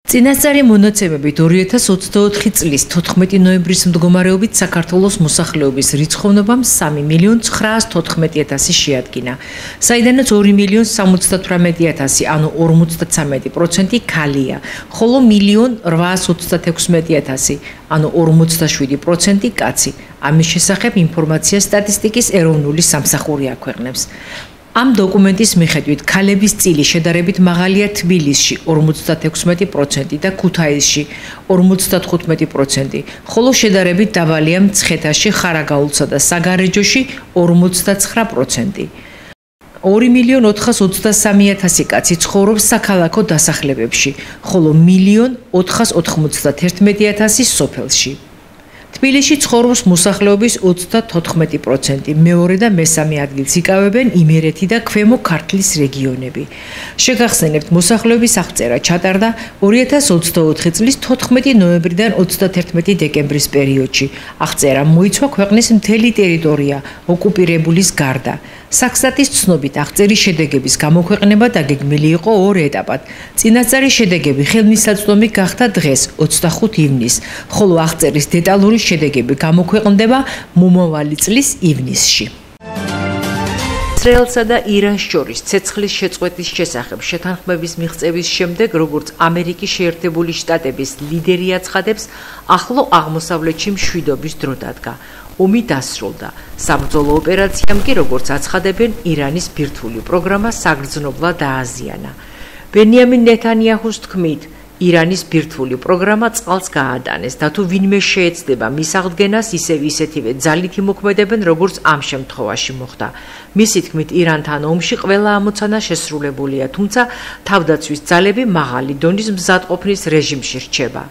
წინასწარი მონაცემებით 2024 წლის 14 ნოემბრის მდგომარეობით საქართველოს მოსახლეობის რიცხოვნობამ 3.914.000 შეადგინა, საიდანაც 2.078.000, ანუ 53% ქალია, ხოლო 1.826.000, ანუ 47% კაცი. ამის შესახებ ინფორმაცია სტატისტიკის ეროვნული სამსახური აქვეყნებს. ამ დოკუმენტის მიხედვით ქალების წილი შედარებით მაღალია თბილისში 56% და ქუთაისში 55%, ხოლო შედარებით დაბალია მცხეთაში, ხარაგაულსა და საგარეჯოში 59%. 2.423.000 კაცი ცხოვრობს საქალაქო დასახლებებში, ხოლო 1.491.000 სოფელში. თბილისში ცხოვრობს მოსახლეობის 34%, მეორე და მესამე ადგილს იკავებენ იმერეთი და ქვემო ქართლის რეგიონები. შეგახსენებთ, მოსახლეობის აღწერა ჩატარდა 2024 წლის 14 ნოემბრიდან 31 დეკემბრის პერიოდში. აღწერა მოიცვა ქვეყნის მთელი ტერიტორია ოკუპირებულის გარდა. საქსტატის ცნობით აღწერის შედეგების გამოქვეყნება დაგეგმილი იყო ორ ეტაპად. წინასწარი შედეგები ხელმისაწვდომი გახდა დღეს 25 ივნისს, ხოლო აღწერის დეტალური შედეგები გამოქვეყნდება მომავალი წლის ივნისში. ისრაელსა და ირანს შორის ცეცხლის შეწყვეტის შესახებ შეთანხმების მიღწევის შემდეგ, როგორც ამერიკის შეერთებული შტატების ლიდერი აცხადებს, ახლო აღმოსავლეთში მშვიდობის დრო დადგა. ომი დასრულდა. საბრძოლო ოპერაციამ კი, როგორც აცხადებენ, ირანის ბირთვული პროგრამა საგრძნობლად დააზიანა. ბენიამინ ნეთანიაჰუს თქმით, ირანის ბირთვული პროგრამა წყალს გაატანეს და თუ ვინმე შეეცდება მის აღდგენას, ისეთივე ძალით იმოქმედებენ, როგორც ამ შემთხვევაში მოხდა. მისი თქმით, ირანთან ომში ყველა ამოცანა შესრულებულია, თუმცა თავდაცვის ძალები მაღალი დონის მზადყოფნის რეჟიმში რჩება.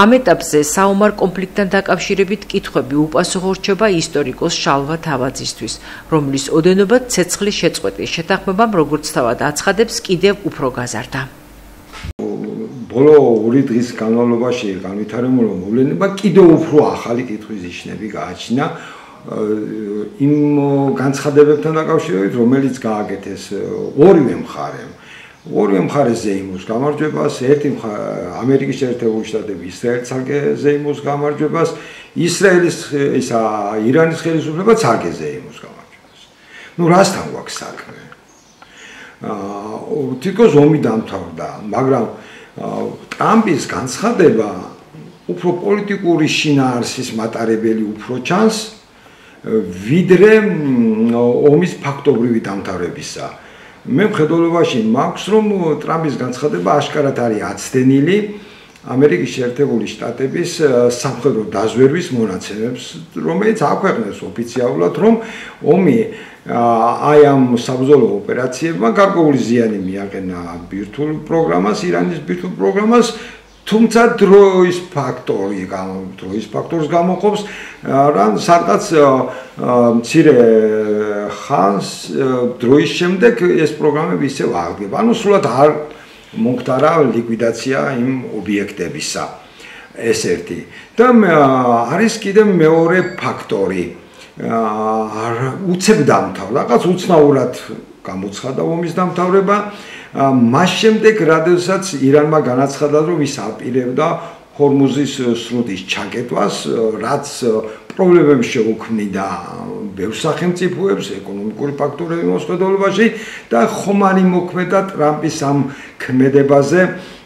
ამ ეტაპზე საომარ კონფლიქტთან დაკავშირებით კითხვები უპასუხო რჩება ისტორიკოს შალვა თავაძისთვის, რომლის ოდენობა ცეცხლის შეწყვეტის შეთანხმებამ, როგორც თავად აცხადებს, კიდევ უფრო გაზარდა. ბოლო 2 დღის განმავლობაში განვითარებულმა მოვლენებმა კიდევ უფრო ახალი კითხვის ნიშნები გააჩინა იმ განცხადებებთან დაკავშირებით, რომელიც გააკეთეს ორივე მხარემ. ორივე მხარეს ზეიმოს გამარჯვებას, ერთი ამერიკის შეერთებული შტატები ისრაელის ზეიმოს გამარჯვებას, ირანის ხელისუფლება ზეიმოს გამარჯვებას. ნუ რასთან გვაქვს საქმე? თითქოს ომი დამთავრდა, მაგრამ ტრამპის განცხადება უფრო პოლიტიკური შინაარსის მატარებელი უფრო ჩანს, ვიდრე ომის ფაქტობრივი დამთავრებისა. მე მხედველობაში მაქვს, რომ ტრამპის განცხადება აშკარად არის აცდენილი ამერიკის შეერთებული შტატების სამხედრო დაზვერვის მონაცემებს, რომელიც აქვეყნებს ოფიციალურად, რომ ომი აი ამ საბრძოლო ოპერაციებმა გარკვეული ზიანი მიაყენა ბირთვულ პროგრამას, ირანის ბირთვულ პროგრამას, თუმცა დროის ფაქტორს გამოყოფს, რან სადღაც მცირე ხანს დროის შემდეგ ეს პროგრამები ისევ აღდგება. ანუ სულად არ მომხდარა ლიკვიდაცია იმ ობიექტებისა. ეს ერთი. და არის კიდევ მეორე ფაქტორი. უცებ დამთავრდა, რაღაც უცნაურად გამოცხადა ომის დამთავრება. მას შემდეგ, როდესაც ირანმა განაცხადა, რომ ის აპირებდა ჰორმუზის სრუტის ჩაკეტვას, რაც პრობლემებს შეუქმნიდა ბევრ სახელმწიფოებს, ეკონომიკური ფაქტორების მოსყიდველობაში და ხომ არ იმოქმედა ტრამპის ამ ქმედებაზე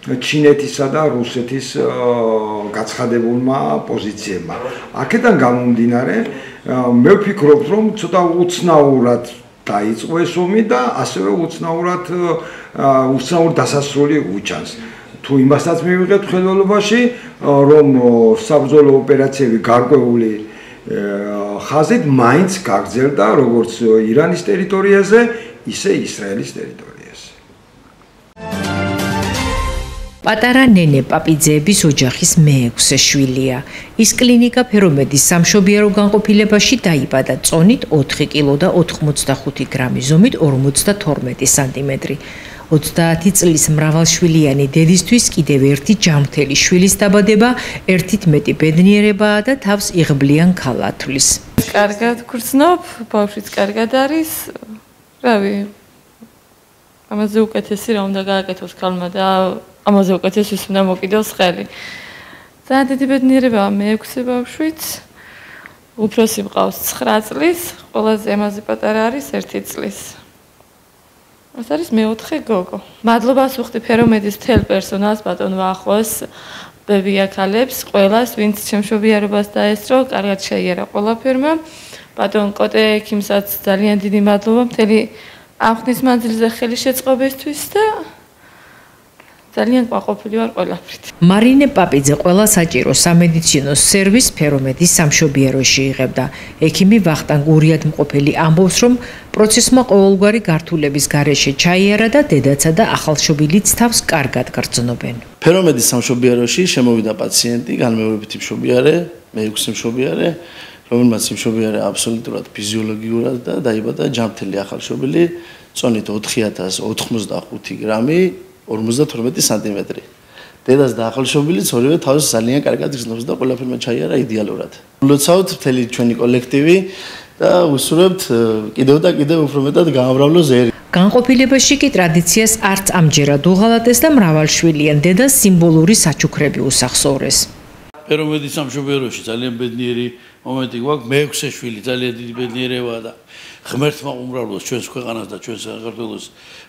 ჩინეთისა და რუსეთის გაცხადებულმა პოზიციებმა. აქედან გამომდინარე, მე ვფიქრობ, რომ ცოტა უცნაურად დაიწყო ეს ომი და ასევე უცნაურ დასასრული უჩანს. თუ იმასაც მივიღებთ ხედველობაში, რომ საბრძოლო ოპერაციები გარკვეული ხაზით მაინც გაგრძელდა როგორც ირანის ტერიტორიაზე, ისე ისრაელის ტერიტორიაზე. პატარა ნენე პაპიძეების ოჯახის მე-6 შვილია. ის კლინიკა ფერომედის სამშობიარო განყოფილებაში დაიბადა წონით 4 კილო და 85 გრამი, ზომით 52 სანტიმეტრი. 30 წლის მრავალშვილიანი დედისთვის კიდევ ერთი ჯანმრთელი შვილის დაბადება ერთით მეტი ბედნიერებაა და თავს იღბლიან ქალათვლის. კარგად გრძნობ, ბავშვიც კარგად არის. რავი, ამაზე უკეთესი რა უნდა გააკეთოს ქალმა და ამაზე უკეთესთვის უნდა მოკიდოს ხელი. ძალიან დიდი ბედნიერებაა მე-6 ბავშვით. უფროსი მყავს 9 წლის, ყველაზე ემაზი პატარა არის 1 წლის. ეს არის მე-4 გოგო. მადლობას ვუხდი ფერომედის მთელ პერსონალს, ბატონ ვახოს, ბებიაქალებს, ყველას, ვინც შემშობიარობას დაესწრო, კარგად შეიარა ყველაფერმა. ბატონ კოტე ექიმსაც ძალიან დიდი მადლობა მთელი ამ ხნის მანძილზე ხელი შეწყობისთვის და ძალიან ყვაყოფილი ვარ ყველაფრით. მარინე პაპიძე ყველა საჭირო სამედიცინო სერვისს ფერომედის სამშობიაროში იღებდა. ექიმი ვახტანგ ურიადმყოფელი ამბობს, რომ პროცესმა ყოველგვარი გართულების გარეშე ჩაიარა და დედაცა და ახალშობილიც თავს კარგად გრძნობენ. ფერომედის სამშობიაროში შემოვიდა პაციენტი, განმეორებითი მშობიარე, მე-6 მშობიარე, რომელმაც მშობიარე აბსოლუტურად ფიზიოლოგიურად და დაიბადა ჯანმრთელი ახალშობილი, წონით 4085 გრამი, 52 სანტიმეტრი. დედას და ახალშობილიც ორივე თავს ძალიან კარგად გრძნობს და ყველაფერმა ჩაიარა იდეალურად. ვლოცავთ მთელი ჩვენი კოლექტივი და ვუსურვებთ კიდევ და კიდევ უფრო მეტად გაამრავლო ზერი. განყოფილებაში კი ტრადიციას არც ამჯერად უღალატეს და მრავალშვილიან დედას სიმბოლური საჩუქრები უსახსოვრეს. ფერომედის სამშობიაროში ძალიან ბედნიერი მომენტი გვაქვს. მე-6 შვილი ძალიან დიდი ბედნიერებაა და ღმერთმა უმრავლოს ჩვენს ქვეყანას და ჩვენს საქართველოს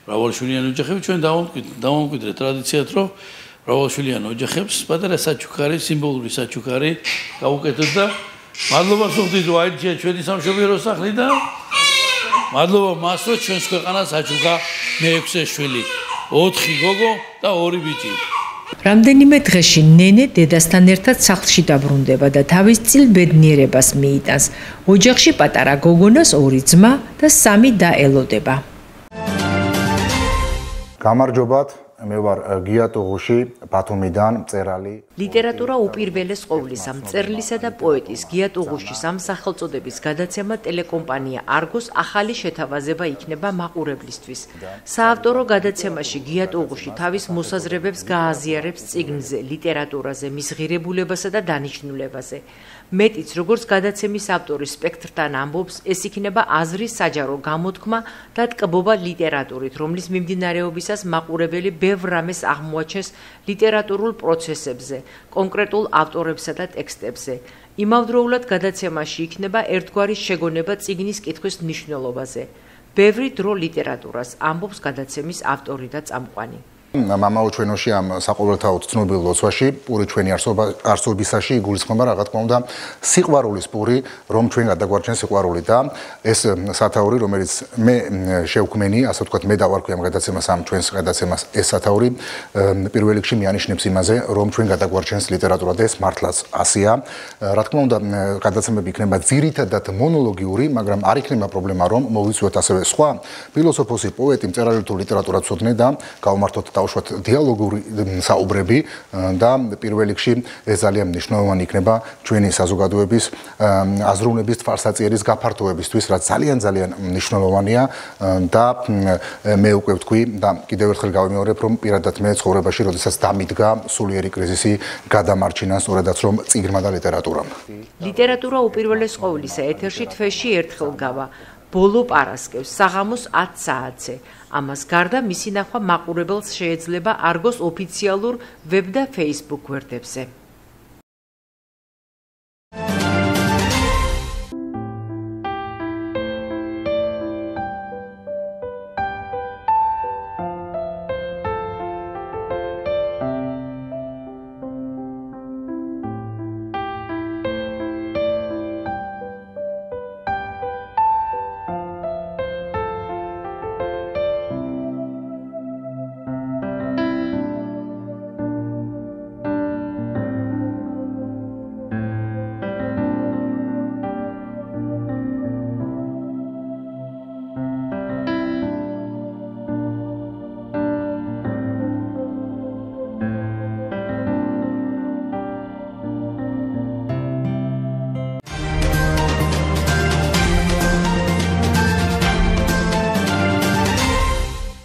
მრავალშვილიანი ოჯახები. ჩვენ დავამკვიდრეთ ტრადიციად, რომ მრავალშვილიან ოჯახებს პატარა საჩუქარი, სიმბოლური საჩუქარი გავუკეთოთ და მადლობას ვუხდით, რომ აირჩია ჩვენი სამშობიარო სახლი და მადლობა მას, რომ ჩვენს ქვეყანას აჩუქა მე-6 შვილი, 4 გოგო და 2 ბიჭი. რამდენიმე დღეში ნენე დედასთან ერთად სახლში დაბრუნდება და თავის წილ ბედნიერებას მიიტანს. ოჯახში პატარა გოგონას 2 ძმა და 3 და ელოდება. გამარჯობათ, მე ვარ გია ტუღუში, ბათუმიდან, მწერალი. ლიტერატურა უპირველეს ყოვლისა, მწერლისა და პოეტის გია ტუღუშის ამ სახელწოდების გადაცემა ტელეკომპანია არგოს ახალი შეთავაზება იქნება მაყურებლისთვის. საავტორო გადაცემაში გია ტუღუში თავის მოსაზრებებს გააზიარებს წიგნზე, ლიტერატურაზე, მის ღირებულებასა და დანიშნულებაზე. მეტიც, როგორც გადაცემის ავტორი სპექტრთან ამბობს, ეს იქნება აზრის საჯარო გამოთქმა და ტკბობა ლიტერატურით, რომლის მიმდინარეობისას მაყურებელი ბევრ რამეს აღმოაჩენს ლიტერატურულ პროცესებზე, კონკრეტულ ავტორებსა და ტექსტებზე. იმავდროულად გადაცემაში იქნება ერთგვარი შეგონება წიგნის კითხვის მნიშვნელობაზე. ბევრი დრო ლიტერატურას, ამბობს გადაცემის ავტორი და წამყვანი. მამაო ჩვენოში ამ საყოველთაოდ ცნობილ ლოცვაში, პური ჩვენი არსობისაში იგულისხმება რა თქმა უნდა სიყვარულის პური, რომ ჩვენ გადაგვარჩენს სიყვარული და ეს სათაური, რომელიც მე შევქმენი, ასე ვთქვათ, მე დავარქვი ამ გადაცემას, ამ ჩვენს გადაცემას ეს სათაური, პირველ რიგში მიანიშნებს იმაზე, რომ ჩვენ გადაგვარჩენს ლიტერატურა და ეს მართლაც ასეა. რა თქმა უნდა, გადაცემები იქნება ძირითადად მონოლოგიური, მაგრამ არ იქნება პრობლემა, რომ მოვიცვათ ასევე სხვა ფილოსოფოსი, პოეტი, მწერალი თუ ლიტერატურაცოდნე და გავმართოთ უშუალოდ დიალოგური საუბრები და პირველ რიგში ეს ძალიან მნიშვნელოვანი იქნება ჩვენი საზოგადოების აზროვნების თვალსაწიერის გაფართოებისთვის, რაც ძალიან მნიშვნელოვანია და მე უკვე ვთქვი და კიდევ ერთხელ გავიმეორებ, რომ პირადად მე ცხოვრებაში, როდესაც დამიდგა სულიერი კრიზისი, გადამარჩინა სწორედაც რომ წიგნმა და ლიტერატურამ. ლიტერატურა უპირველეს ყოვლისა ეთერში თვეში ერთხელ გავა. ბოლო პარასკევს საღამოს 10 საათზე. ამას გარდა მისი ნახვა მაყურებელს შეეძლება არგოს ოფიციალურ ვებ და Facebook გვერდებზე.